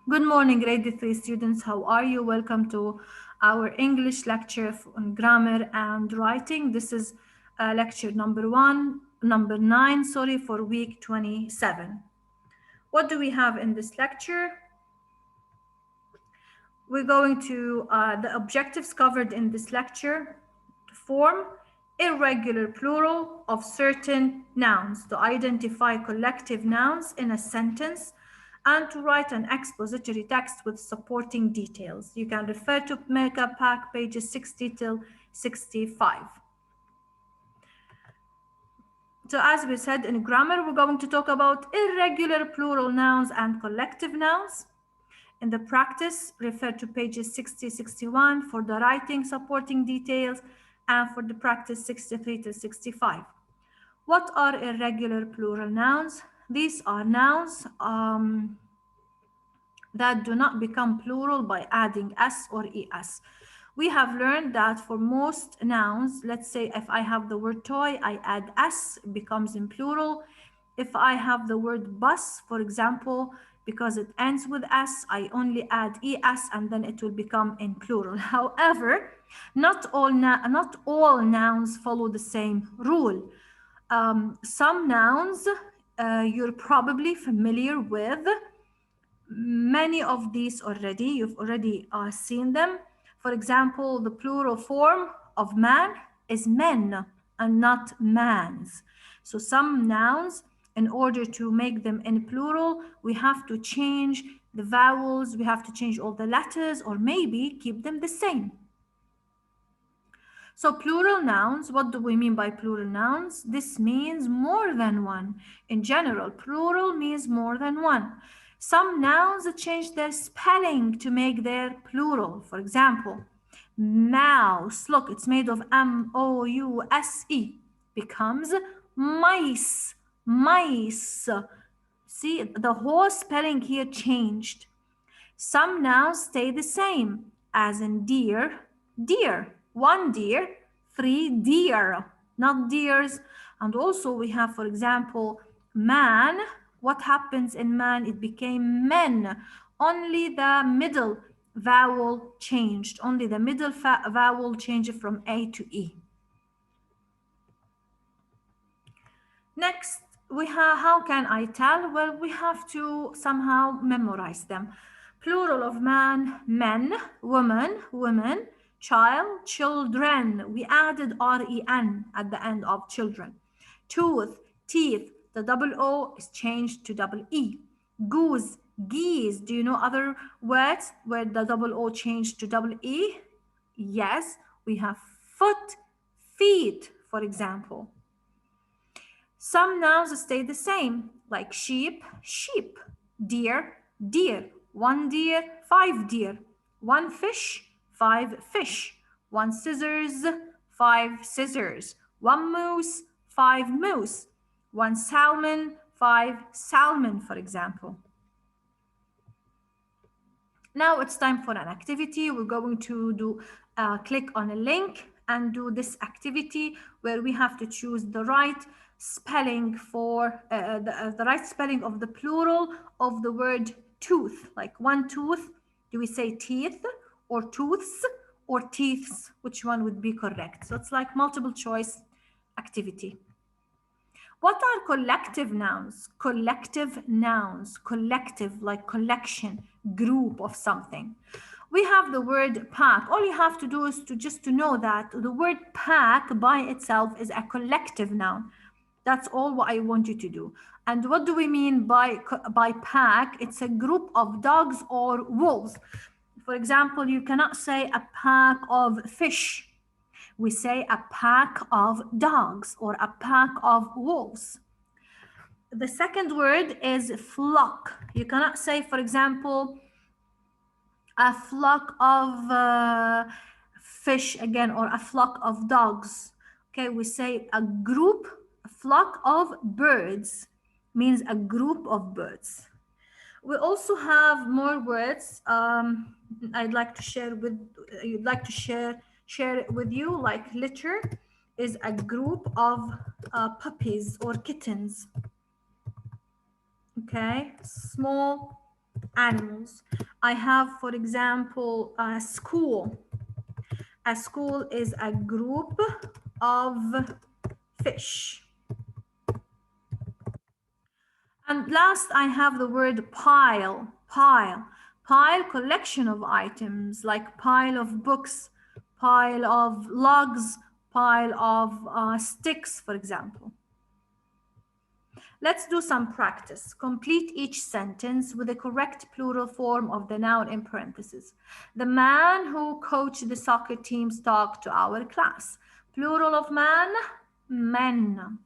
Good morning, grade 3 students. How are you? Welcome to our English lecture on grammar and writing. This is lecture number 9, sorry, for week 27. What do we have in this lecture? We're going to, the objectives covered in this lecture: to form irregular plural of certain nouns, to identify collective nouns in a sentence, and to write an expository text with supporting details. You can refer to Makeup Pack pages 60 till 65. So as we said in grammar, we're going to talk about irregular plural nouns and collective nouns. In the practice, refer to pages 60-61 for the writing supporting details and for the practice 63 to 65. What are irregular plural nouns? These are nouns that do not become plural by adding s or es. We have learned that for most nouns, let's say if I have the word toy, I add s, it becomes in plural. If I have the word bus, for example, because it ends with s, I only add es and then it will become in plural. However, not all nouns follow the same rule. Some nouns you're probably familiar with. Many of these already, you've already seen them. For example, the plural form of man is men and not mans. So some nouns, in order to make them in plural, we have to change the vowels, we have to change all the letters, or maybe keep them the same. So plural nouns, what do we mean by plural nouns? This means more than one. In general, plural means more than one. Some nouns change their spelling to make their plural. For example, mouse, look, it's made of M-O-U-S-E, becomes mice, mice. See, the whole spelling here changed. Some nouns stay the same, as in deer, deer, one deer, 3 deer, not deers. And also we have, for example, man. What happens in man? It became men. Only the middle vowel changed. Only the middle vowel changed from A to E. Next, we have, how can I tell? Well, we have to somehow memorize them. Plural of man, men, woman, women, child, children. We added R-E-N at the end of children. Tooth, teeth. The double O is changed to double E. Goose, geese. Do you know other words where the double O changed to double E? Yes, we have foot, feet, for example. Some nouns stay the same, like sheep, sheep, deer, deer, 1 deer, 5 deer, 1 fish, 5 fish, 1 scissors, 5 scissors, 1 moose, 5 moose, 1 salmon, 5 salmon, for example. Now it's time for an activity. We're going to do click on a link and do this activity where we have to choose the right spelling for the right spelling of the plural of the word tooth. Like one tooth, do we say teeth or tooths or teeths? Which one would be correct? So it's like multiple choice activity. What are collective nouns? Collective nouns, collective, like collection, group of something. We have the word pack. All you have to do is to know that the word pack by itself is a collective noun. That's all what I want you to do. And what do we mean by pack? It's a group of dogs or wolves. For example, you cannot say a pack of fish. We say a pack of dogs or a pack of wolves. The second word is flock. You cannot say, for example, a flock of fish again, or a flock of dogs. Okay, we say a group, a flock of birds means a group of birds. We also have more words I'd like to share with you'd like to share it with you, like litter is a group of puppies or kittens. Okay, small animals. I have, for example, a school. A school is a group of fish. And last, I have the word pile. Pile. Pile, collection of items, like pile of books, pile of logs, pile of sticks, for example. Let's do some practice. Complete each sentence with the correct plural form of the noun in parentheses. The man who coached the soccer team talked to our class. Plural of man, men.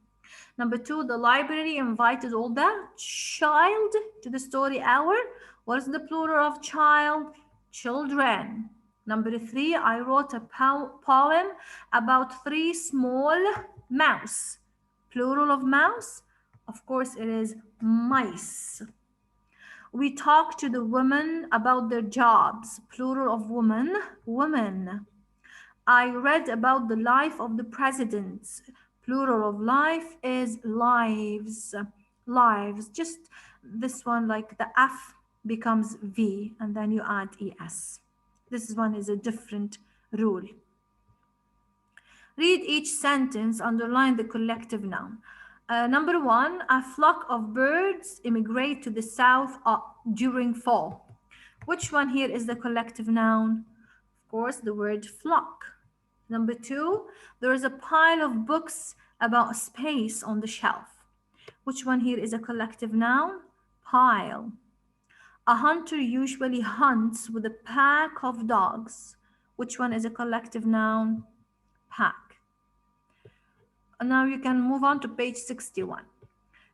Number 2, the library invited all the child to the story hour. What is the plural of child? Children. Number 3, I wrote a poem about 3 small mouse. Plural of mouse? Of course, it is mice. We talked to the women about their jobs. Plural of woman, women. I read about the life of the presidents. Plural of life is lives. Lives. Just this one, like the F becomes V and then you add ES. This one is a different rule. Read each sentence, underline the collective noun. Number 1, a flock of birds immigrate to the south during fall. Which one here is the collective noun? Of course, the word flock. Number 2, there is a pile of books about space on the shelf. Which one here is a collective noun? Pile. A hunter usually hunts with a pack of dogs. Which one is a collective noun? Pack. Now you can move on to page 61.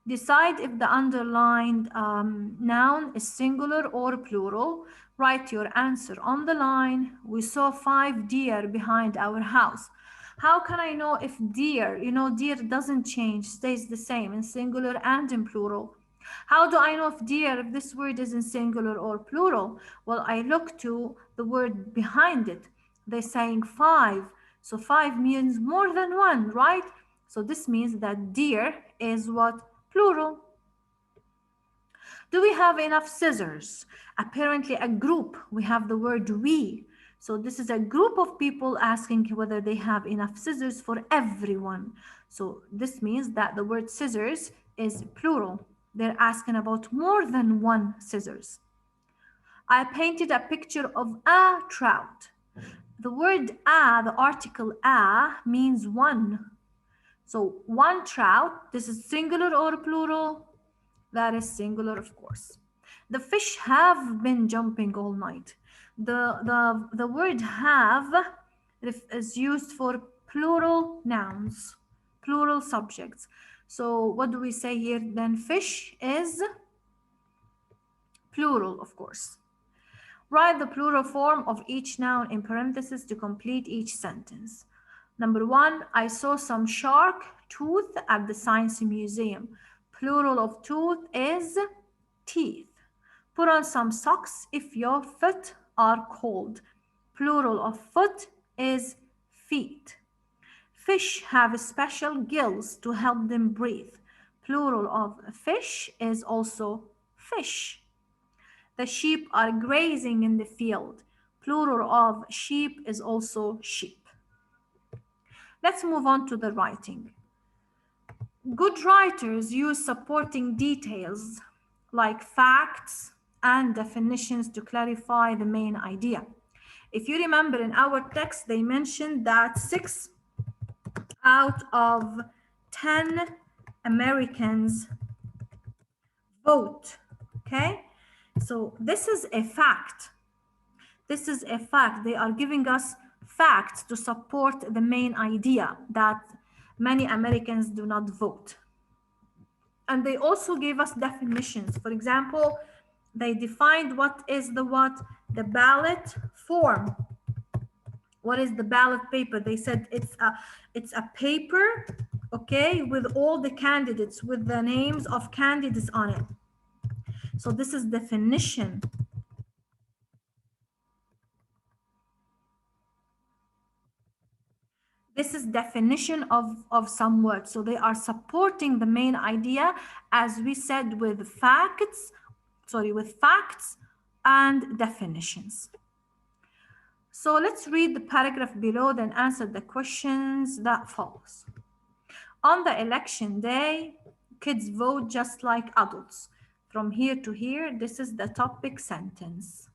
Decide if the underlined noun is singular or plural. Write your answer on the line. We saw 5 deer behind our house. How can I know if deer, deer doesn't change, stays the same in singular and in plural? How do I know if deer, if this word is in singular or plural? Well, I look to the word behind it. They're saying 5. So 5 means more than one, right? So this means that deer is what? Plural. Do we have enough scissors? Apparently a group. We have the word we. So this is a group of people asking whether they have enough scissors for everyone. So this means that the word scissors is plural. They're asking about more than one scissors. I painted a picture of a trout. The word a, the article a, means one. So one trout, this is singular or plural? That is singular, of course. The fish have been jumping all night. The word have is used for plural nouns, plural subjects. So what do we say here then? Fish is plural, of course. Write the plural form of each noun in parentheses to complete each sentence. Number 1, I saw some shark tooth at the Science Museum. Plural of tooth is teeth. Put on some socks if your feet are cold. Plural of foot is feet. Fish have special gills to help them breathe. Plural of fish is also fish. The sheep are grazing in the field. Plural of sheep is also sheep. Let's move on to the writing. Good writers use supporting details like facts and definitions to clarify the main idea. If you remember in our text, they mentioned that 6 out of 10 Americans vote, okay? So this is a fact. This is a fact. They are giving us facts to support the main idea that many Americans do not vote. And they also gave us definitions. For example, they defined what is the what? The ballot form. What is the ballot paper? They said it's a paper, okay, with all the candidates, with the names of candidates on it. So this is definition. This is definition of some words. So they are supporting the main idea, as we said, with facts, and definitions. So let's read the paragraph below, then answer the questions that follows. On the election day, kids vote just like adults. From here to here, this is the topic sentence.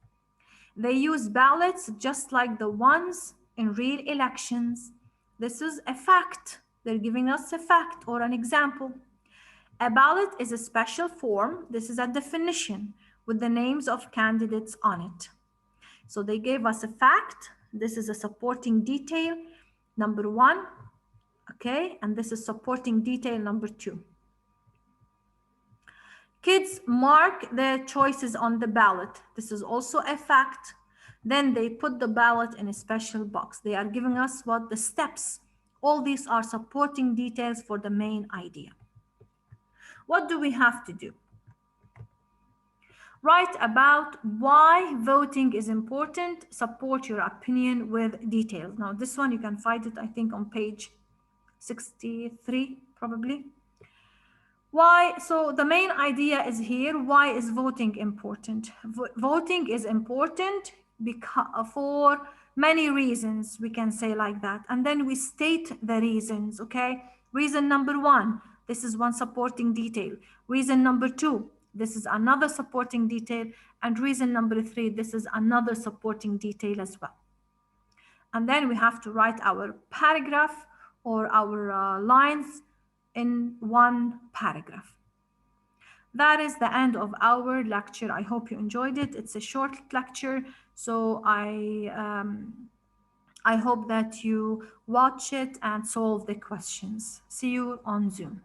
They use ballots just like the ones in real elections. This is a fact. They're giving us a fact or an example. A ballot is a special form. This is a definition with the names of candidates on it. So they gave us a fact. This is a supporting detail, number 1. Okay, and this is supporting detail number 2. Kids mark their choices on the ballot. This is also a fact. Then they put the ballot in a special box. They are giving us what the steps. All these are supporting details for the main idea. What do we have to do? Write about why voting is important. Support your opinion with details. Now this one you can find it, I think, on page 63 probably. Why? So the main idea is here. Why is voting important? Voting is important because for many reasons, we can say like that. And then we state the reasons, okay? Reason number 1, this is one supporting detail. Reason number 2, this is another supporting detail. And reason number 3, this is another supporting detail as well. And then we have to write our paragraph or our lines in one paragraph. That is the end of our lecture. I hope you enjoyed it. It's a short lecture, so I hope that you watch it and solve the questions. See you on Zoom.